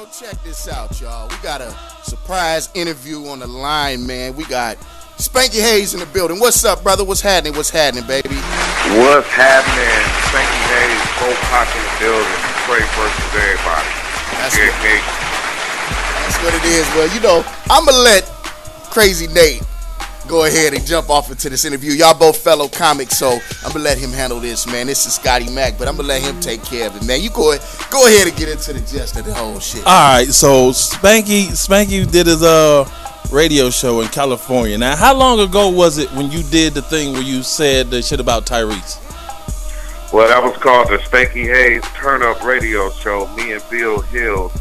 So check this out, y'all. We got a surprise interview on the line, man. We got Spanky Hayes in the building. What's up, brother? What's happening? What's happening, baby? What's happening? Spanky Hayes, Bo Pac in the building. Trey versus everybody. That's what it is. Well, you know, I'm going to let CrazyNate go ahead and jump off into this interview. Y'all both fellow comics, so I'm going to let him handle this, man. This is Scotty Mac, but I'm going to let him take care of it, man. You go ahead and get into the gist of the whole shit. All right, so Spanky did his radio show in California. Now, how long ago was it when you did the thing where you said the shit about Tyrese? Well, that was called the Spanky Hayes Turn Up Radio Show. Me and Bill Hill,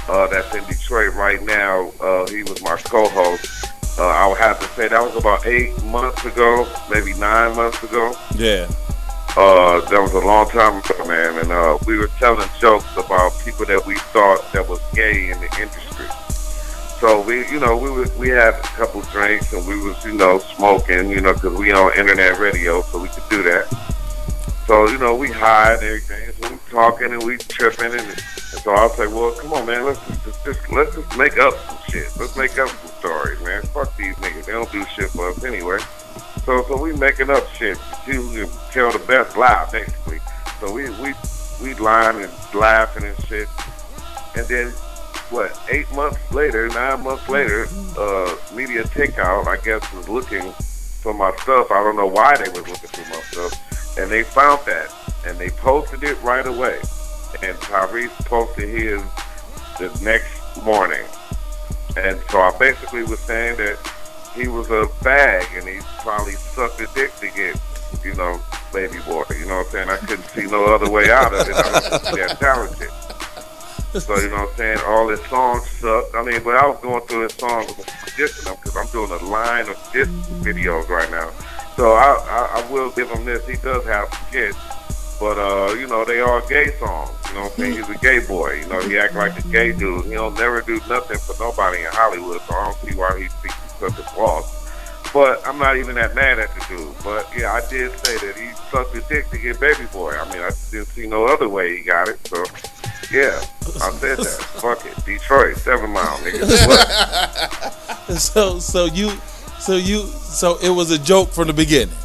that's in Detroit right now. He was my co-host. I would have to say that was about 8 months ago, maybe 9 months ago. Yeah. That was a long time ago, man. And we were telling jokes about people that we thought that was gay in the industry. So we had a couple drinks and we was, smoking, because we on internet radio, so we could do that. So, we high and everything. So we talking and we tripping and so I was like, well, come on, man, let's just make up some shit. Let's make up some stories, man. Fuck these niggas. They don't do shit for us anyway. So we making up shit. You can tell the best lie, basically. So we lying and laughing and shit. And then 9 months later, Media Takeout, I guess, was looking for my stuff. I don't know why they was looking for my stuff. And they found that. And they posted it right away. And Tyrese posted his the next morning. And so I basically was saying that he was a fag and he probably sucked his dick to get, baby boy. You know what I'm saying? I couldn't see no other way out of it. I was that talented. So, you know what I'm saying? All his songs sucked. I mean, but I was going through his songs dissing them because I'm doing a line of diss videos right now. So I will give him this. He does have some kids. But, they are gay songs. You know what I'm saying? He's a gay boy. He act like a gay dude. He'll never do nothing for nobody in Hollywood, so I don't see why he thinks he's such a boss. But I'm not even that mad at the dude. But, yeah, I did say that he sucked his dick to get baby boy. I mean, I didn't see no other way he got it. So, yeah, I said that. Fuck it. Detroit, 7 Mile, nigga. So it was a joke from the beginning.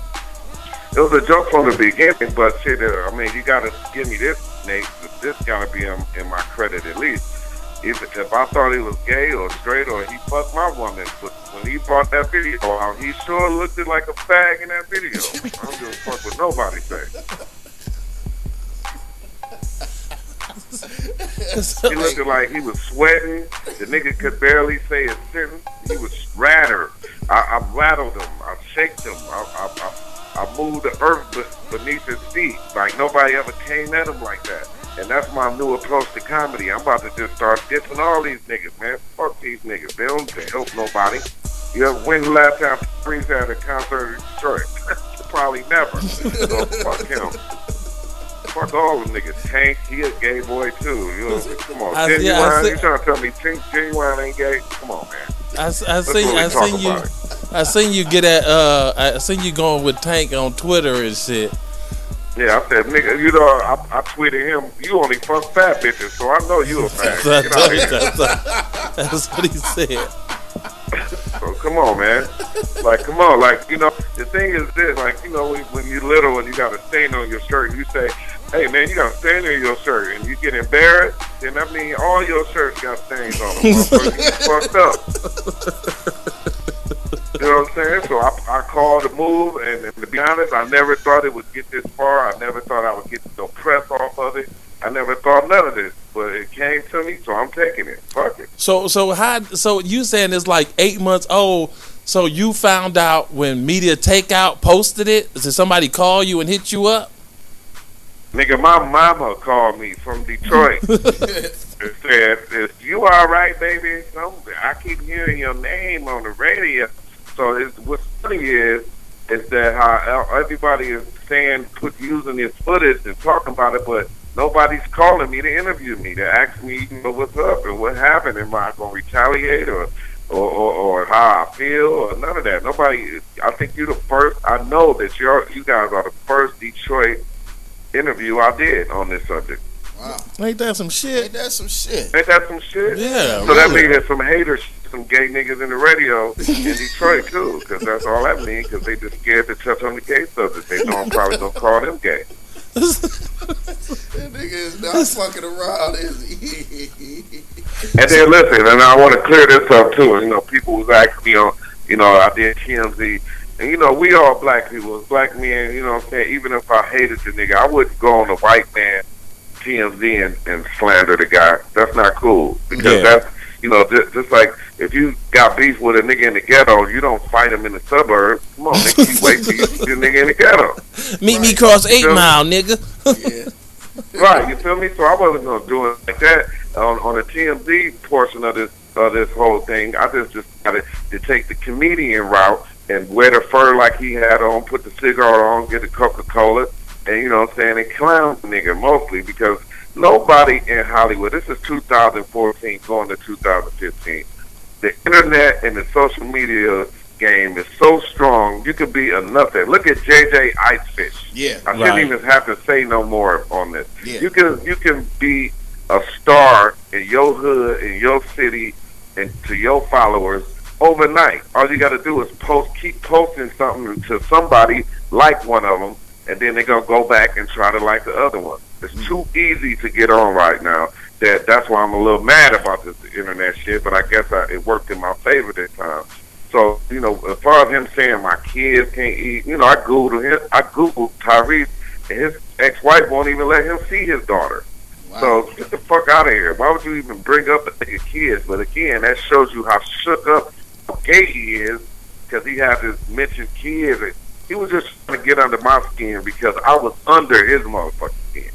It was a joke from the beginning, but shit, you gotta give me this, Nate. This gotta be in my credit at least. If I thought he was gay or straight or he fucked my woman, but when he brought that video out, he sure looked like a fag in that video. I don't give a fuck what nobody say. He looked like he was sweating. The nigga could barely say a sentence. He was rattled. I rattled him. I shaked him. I moved the earth beneath his feet. Like nobody ever came at him like that. And that's my new approach to comedy. I'm about to just start dissing all these niggas, man. Fuck these niggas. They don't help nobody. When the last time Prince had a concert in Detroit? Probably never. So fuck him. Fuck all them niggas. Tank, he a gay boy too. Come on. Genuine, you trying to tell me Genuine ain't gay? Come on, man. I seen you get at I seen you going with Tank on Twitter and shit. Yeah, I said, nigga, I tweeted him, you only fuck fat bitches, so I know you a fag. That's what he said. So come on, man. Come on. The thing is this, when you're little and you got a stain on your shirt, and you say, hey, man, you got a stain on your shirt, and you get embarrassed, then that means all your shirts got stains on them. You fucked up. You know what I'm saying? So I called the move, and to be honest, I never thought it would get this far. I never thought I would get no press off of it. I never thought none of this, but it came to me, so I'm taking it. Fuck it. So you saying it's like 8 months old? So you found out when Media Takeout posted it? Did somebody call you and hit you up? Nigga, my mama called me from Detroit. and said, "Is you all right, baby? I keep hearing your name on the radio." So what's funny is that how everybody is saying, using this footage and talking about it, but nobody's calling me to interview me, to ask me, what's up and what happened. Am I going to retaliate or how I feel or none of that? Nobody. I think you're the first. I know that you guys are the first Detroit interview I did on this subject. Wow. Ain't that some shit? Ain't that some shit? Ain't that some shit? Yeah. So that means there's some haters, some gay niggas in the radio in Detroit too, because that's all that means. Because they just scared to touch on the gay subject. They know I'm probably gonna call them gay. That nigga is not fucking around, is he? And then listen, and I want to clear this up too. You know, people was asking me on, you know, I did TMZ, and you know, we all black people, black men. You know what I'm saying? Even if I hated the nigga, I wouldn't go on the white man TMZ and slander the guy. That's not cool, because that's, you know, just like if you got beef with a nigga in the ghetto, you don't fight him in the suburbs. Come on, nigga, you wait till you see the nigga in the ghetto. Meet me across 8 Mile, nigga. Yeah. Right, you feel me? So I wasn't gonna do it like that. On the TMZ portion of this whole thing, I just decided to take the comedian route and wear the fur like he had on, put the cigar on, get the Coca-Cola, and you know what I'm saying, and clown the nigga mostly, because nobody in Hollywood, this is 2014 going to 2015, the internet and the social media game is so strong, you could be a nothing. Look at JJ Icefish. Yeah. I shouldn't even have to say no more on this. Yeah. You can be a star in your hood, in your city, and to your followers overnight. All you got to do is keep posting something to somebody, like one of them, and then they're gonna go back and try to like the other one. It's too easy to get on right now. That's why I'm a little mad about this internet shit. But I guess it worked in my favor this time. So, you know, as far as him saying my kids can't eat, you know, I Googled Tyrese, and his ex-wife won't even let him see his daughter. Wow. So get the fuck out of here. Why would you even bring up the nigga kids? But again, that shows you how shook up, how gay he is, because he had to mention kids. He was just trying to get under my skin because I was under his motherfucking skin.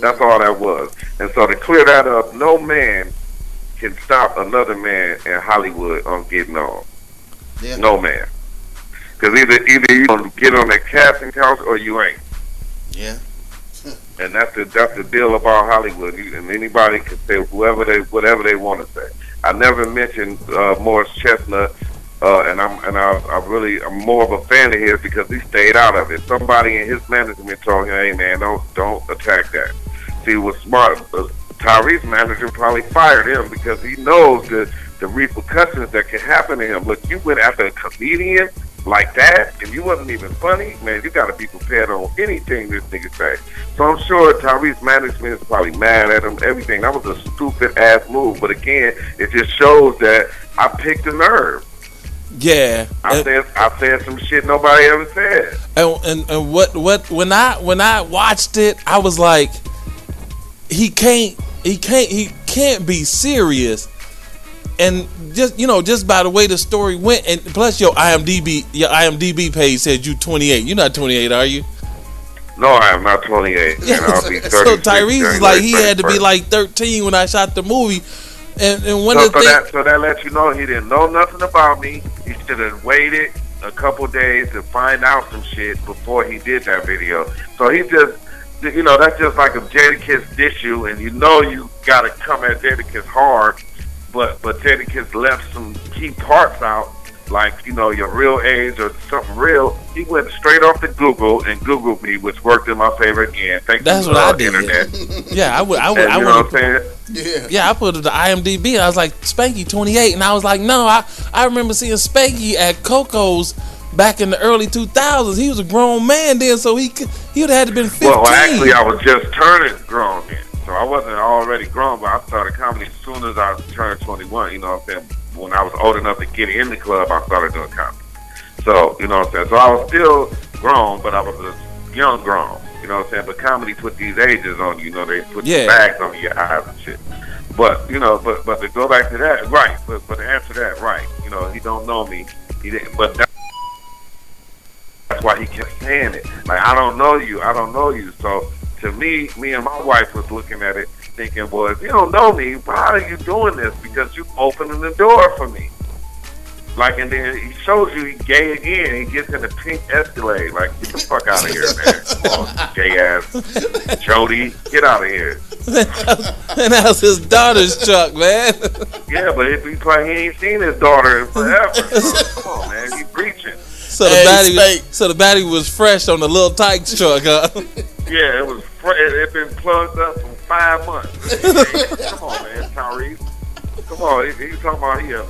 That's all that was. And so to clear that up, no man can stop another man in Hollywood on getting on. Yeah. No man. Because either you gonna get on that casting couch or you ain't. Yeah. And that's the deal about Hollywood. And anybody can say whatever they want to say. I never mentioned Morris Chestnut, and I'm more of a fan of his because he stayed out of it. Somebody in his management told him, "Hey man, don't attack that." See, what's smart? Tyrese manager probably fired him because he knows the repercussions that can happen to him. Look, you went after a comedian like that, and you wasn't even funny, man. You got to be prepared on anything this nigga say. So I'm sure Tyrese management is probably mad at him. Everything, that was a stupid ass move. But again, it just shows that I picked a nerve. Yeah, I said some shit nobody ever said. And what when I watched it, I was like, he can't be serious. And just by the way the story went, and plus your IMDb page said you 28. You're not 28, are you? No, I am not 28. And I'll be 36. So Tyrese is like, he had to be 31st. like 13 when I shot the movie. And So that lets you know he didn't know nothing about me. He should have waited a couple days to find out some shit before he did that video. So he just, that's just like if Jadakiss diss you, and you gotta come at Jadakiss hard, but Jadakiss left some key parts out, like your real age or something real. He went straight off to Google and Googled me, which worked in my favor again. That's what I did. Internet. Yeah, I would. You know what I'm saying? Yeah, I put it to IMDb. And I was like, Spanky 28, and I was like, no, I remember seeing Spanky at Coco's back in the early 2000s. He was a grown man then, so he would have had to been 15. Well, actually, I was just turning grown then, so I wasn't already grown. But I started comedy as soon as I turned 21. You know what I'm saying? When I was old enough to get in the club, I started doing comedy. So you know what I'm saying? So I was still grown, but I was a young grown. You know what I'm saying? But comedy put these ages on you. They put the bags on your eyes and shit. But but to go back to that, right? But to answer that, right? He don't know me. He didn't. But that's why he kept saying it. Like, I don't know you. I don't know you. So to me and my wife was looking at it, thinking, well, if you don't know me, why are you doing this? Because you opening the door for me. Like, and then he shows you he gay again. He gets in a pink Escalade. Like, get the fuck out of here, man. Come on, gay ass Jody, get out of here. And that was his daughter's truck, man. Yeah, but it be like he ain't seen his daughter in forever. So, come on, man, he preaching. So the battery was fresh on the Lil Tykes truck, huh? Yeah, it was. It been plugged up from 5 months. Come on, man, Tyrese. Come on, he talking about he a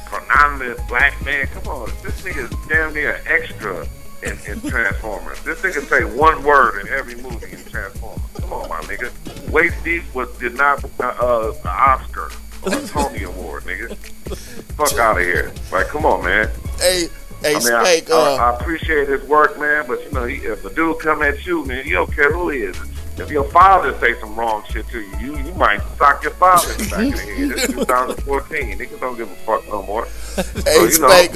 predominant black man. Come on, this nigga is damn near an extra in Transformers. This nigga say one word in every movie in Transformers. Come on, my nigga. Waist Deep did not win an Oscar or a Tony Award, nigga. Fuck out of here. Like, come on, man. Hey, I mean, Spank, I appreciate his work, man, but you know, if a dude come at you, man, you don't care who he is. If your father say some wrong shit to you, you might sock your father in the back of the head. It's 2014. Niggas don't give a fuck no more. Hey, so, Spank,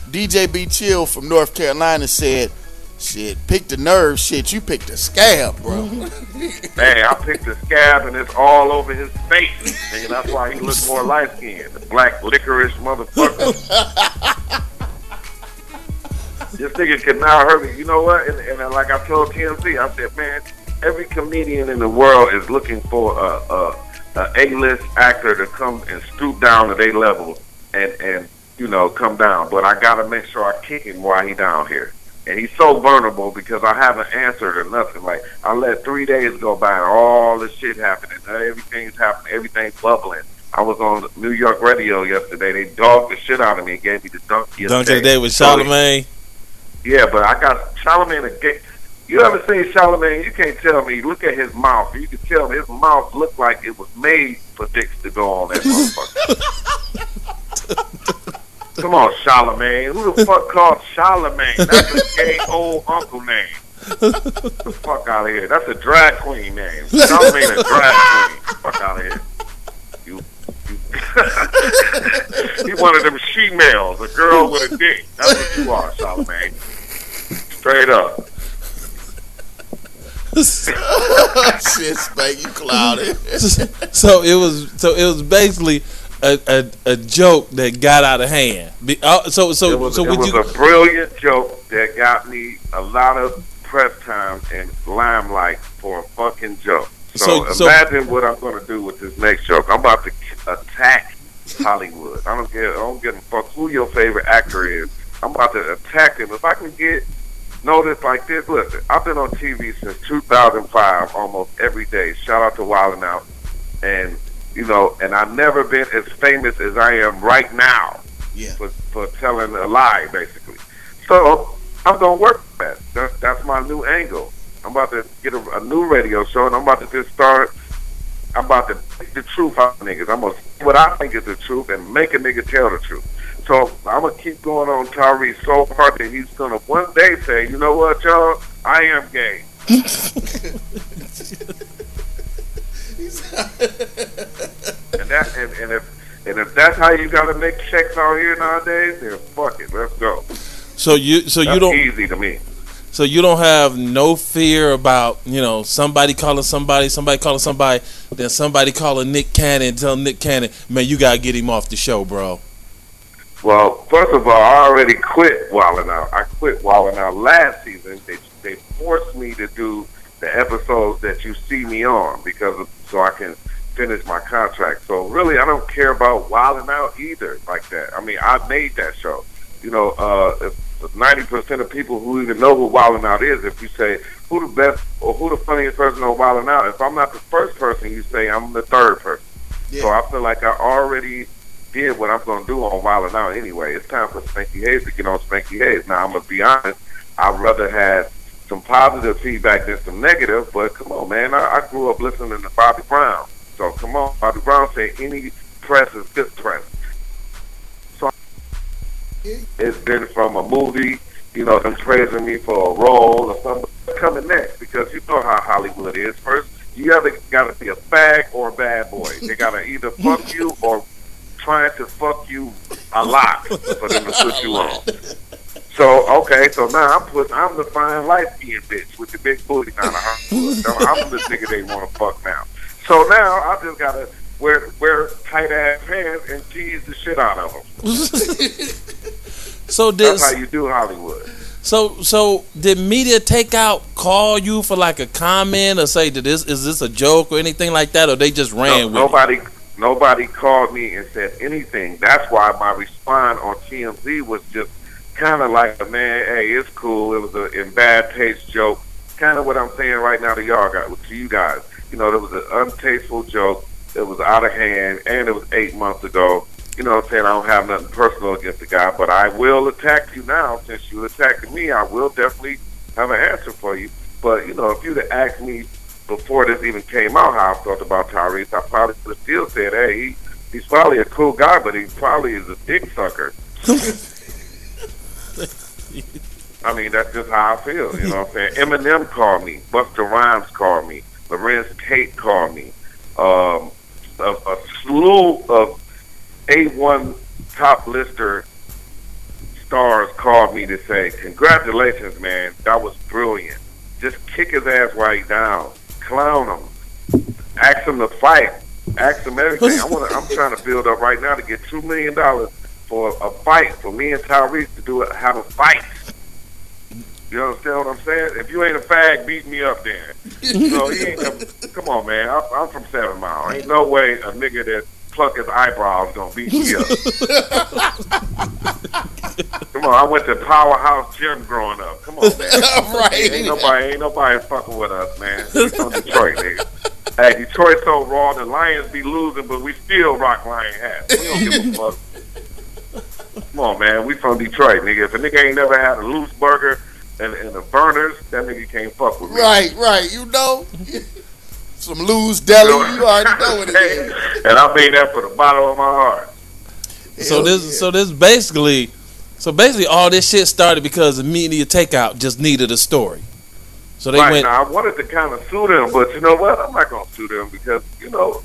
DJ B Chill from North Carolina said, shit, pick the nerve, shit, you picked the scab, bro. Man, I picked the scab and it's all over his face. Nigga, that's why he looks more light-skinned. The black licorice motherfucker. This nigga can now hurt me. You know what? And like I told TMZ, I said, man, every comedian in the world is looking for a A-list actor to come and stoop down to their level and you know, come down. But I gotta make sure I kick him while he down here. And he's so vulnerable because I haven't answered or nothing. Like, I let 3 days go by and all this shit happening. Everything's happening. Everything's bubbling. I was on New York radio yesterday. They dogged the shit out of me and gave me the dunk yesterday. Dunk of the day with Charlamagne. Yeah, but I got Charlamagne. You ever seen Charlamagne? You can't tell me. Look at his mouth. You can tell me his mouth looked like it was made for dicks to go on that motherfucker. Come on, Charlamagne. Who the fuck called Charlamagne? That's a gay old uncle name. Get the fuck out of here. That's a drag queen name. Charlamagne a drag queen. Fuck out of here. You one of them she-males, a girl with a dick. That's what you are, Charlamagne. Straight up. Shit, Spank, you clouded. So it was basically a joke that got out of hand. It was a brilliant joke that got me a lot of press time and limelight for a fucking joke. So imagine what I'm going to do with this next joke. I'm about to attack Hollywood. I don't give a fuck who your favorite actor is. I'm about to attack them. If I can get noticed like this, listen, I've been on TV since 2005 almost every day. Shout out to Wildin Out. And, you know, and I've never been as famous as I am right now for telling a lie, basically. So I'm going to work with that. That's my new angle. I'm about to get a new radio show, and I'm about to just start. I'm about to take the truth out of niggas. I'm going to say what I think is the truth and make a nigga tell the truth. So I'm going to keep going on Tyrese so hard that he's going to one day say, you know what, y'all? I am gay. and if that's how you got to make checks out here nowadays, then fuck it. Let's go. So you don't easy to me. So you don't have no fear about, you know, somebody calling somebody, then somebody calling Nick Cannon and telling Nick Cannon, man, you gotta get him off the show, bro. Well, first of all, I already quit Wildin Out. I quit Wildin Out last season. They forced me to do the episodes that you see me on so I can finish my contract. So really, I don't care about Wildin Out either like that. I mean, I made that show. You know, 90% of people who even know who Wildin Out is, if you say who the best or who the funniest person on Wildin Out, if I'm not the first person, you say I'm the third person. Yeah. So I feel like I already did what I'm going to do on Wildin Out anyway. It's time for Spanky Hayes to get on Spanky Hayes. Now, I'm going to be honest, I'd rather have some positive feedback than some negative, but come on, man. I grew up listening to Bobby Brown. So come on, Bobby Brown said any press is good press. It's been from a movie, you know, them praising me for a role or something. Coming next, because you know how Hollywood is. First, you either got to be a fag or a bad boy. They got to either fuck you or trying to fuck you a lot for them to put you on. So, okay, so now I'm the fine light-skinned bitch with the big booty kind of I'm the nigga they want to fuck now. So now I just got to wear tight-ass pants and tease the shit out of them. That's how you do Hollywood. So did Media Takeout call you for like a comment or say that is this a joke or anything like that, or they just ran with it? Nobody called me and said anything. That's why my response on TMZ was just kind of like, man, hey, it's cool. It was a in bad taste joke. Kind of what I'm saying right now to you guys. you know, there was an untasteful joke. It was out of hand, and it was 8 months ago. You know what I'm saying? I don't have nothing personal against the guy, but I will attack you now. Since you attacked me, I will definitely have an answer for you. But, you know, if you'd have asked me before this even came out how I felt about Tyrese, I probably would have still said, hey, he's probably a cool guy, but he probably is a dick sucker. I mean, that's just how I feel, you know what I'm saying? Eminem called me. Busta Rhymes called me. Lorenz Tate called me. A slew of A1 top lister stars called me to say, congratulations, man. That was brilliant. Just kick his ass while he's down. Clown him. Ask him to fight. Ask him everything. I'm trying to build up right now to get $2 million for a fight, for me and Tyrese to have a fight. You understand what I'm saying? If you ain't a fag, beat me up then. So he ain't come on, man. I'm from 7 Mile. Ain't no way a nigga that pluck his eyebrows gonna beat me up. Come on, I went to Powerhouse Gym growing up. Come on, man. Right. Ain't nobody fucking with us, man. We from Detroit, nigga. Hey, Detroit so raw, the Lions be losing, but we still rock Lion hats. We don't give a fuck. Come on, man. We from Detroit, nigga. If a nigga ain't never had a loose burger and the burners, that nigga can't fuck with me. Right. You know, some loose deli. You already know what it is. And I mean that from the bottom of my heart. So basically all this shit started because Media Takeout just needed a story. So they went. Now, I wanted to kind of sue them, but you know what? I'm not gonna sue them because you know,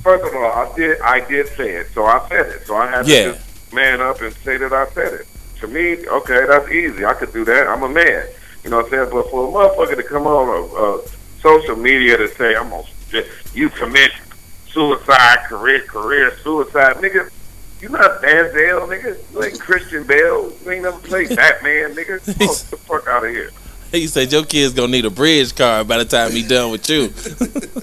first of all, I did say it, so I said it. So I had to just man up and say that I said it. To me, okay, that's easy. I could do that. I'm a man. You know what I'm saying? But for a motherfucker to come on social media to say you commit suicide, career suicide, nigga. You not Denzel, nigga. You ain't Christian Bale. You ain't never played Batman, nigga. Get the fuck out of here. He said your kid's gonna need a bridge card by the time he done with you.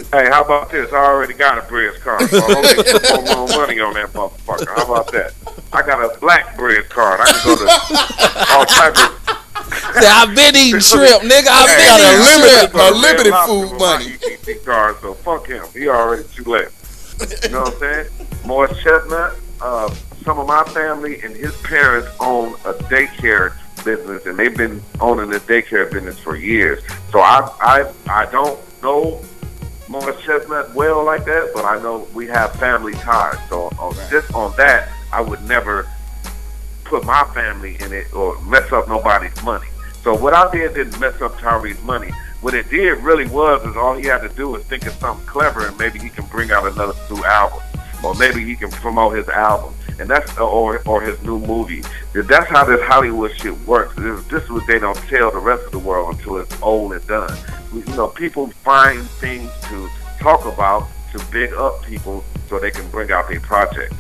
Hey, how about this? I already got a bridge card, so I'll make some more money on that motherfucker. How about that? I got a black bridge card. I can go to all types of. I've been eating shrimp, nigga. I've been eating shrimp. Unlimited food money. EBT card, so fuck him. He already too late. You know what I'm saying? More Chestnut. Some of my family and his parents own a daycare business, and they've been owning the daycare business for years. So I don't know Morris Chestnut well like that, but I know we have family ties. So just on that, I would never put my family in it or mess up nobody's money. So what I did didn't mess up Tyrese's money. What it did really is all he had to do was think of something clever, and maybe he can bring out another new album, or maybe he can promote his album, and that's or his new movie. That's how this Hollywood shit works. This is what they don't tell the rest of the world until it's old and done. You know, people find things to talk about to big up people so they can bring out their project.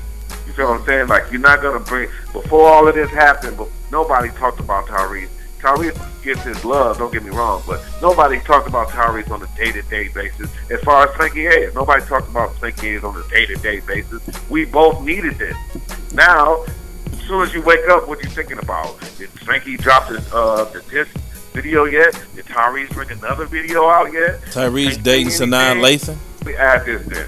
You feel what I'm saying? Like, you're not gonna bring, before all of this happened, but nobody talked about Tyrese. Tyrese gets his love, don't get me wrong, but nobody talked about Tyrese on a day-to-day basis. As far as Spanky Hayes, nobody talked about Spanky Hayes on a day-to-day basis. We both needed this. Now, as soon as you wake up, what you thinking about? Did Spanky drop the disc video yet? Did Tyrese bring another video out yet? Tyrese dating Sanaa Lathan? We add this then.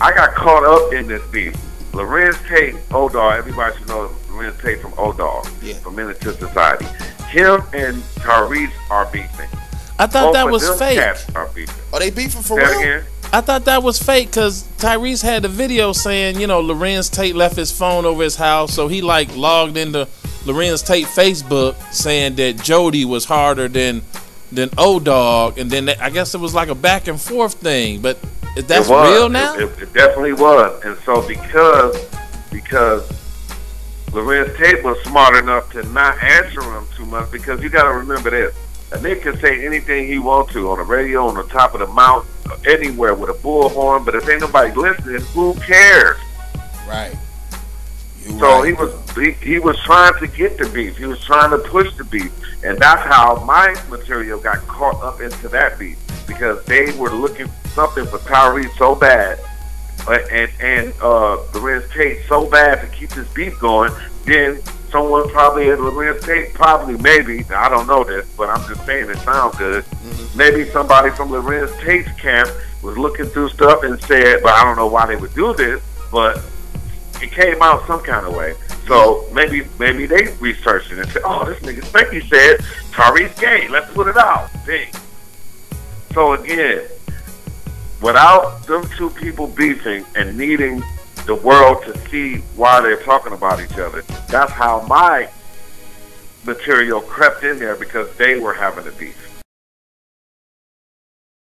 I got caught up in this beef. Lorenz Tate, O-Dog, everybody should know Lorenz Tate from O-Dog, from Militant Society. Him and Tyrese are beefing. I thought that was fake. Are they beefing for real? Again? I thought that was fake because Tyrese had a video saying, you know, Lorenz Tate left his phone over his house, so he like logged into Lorenz Tate Facebook saying that Jody was harder than O-Dog, and then I guess it was like a back and forth thing. But that's real now? It definitely was. And so because Lorenz Tate was smart enough to not answer him too much, because you got to remember this. A nigga can say anything he wants to on the radio, on the top of the mountain, anywhere with a bullhorn, but if ain't nobody listening, who cares? Right. So he was trying to get the beef. He was trying to push the beef. And that's how my material got caught up into that beef, because they were looking something for Tyrese so bad, and Lorenz Tate so bad to keep this beef going. Then someone probably at Lorenz Tate, maybe, I don't know this, but I'm just saying it sounds good. Mm-hmm. Maybe somebody from Lorenz Tate's camp was looking through stuff and said, but I don't know why they would do this, but it came out some kind of way. So maybe they researched it and said, oh, this nigga Spanky said Tyrese gay. Let's put it out. Dang. So again, without them two people beefing and needing the world to see why they're talking about each other, that's how my material crept in there, because they were having a beef.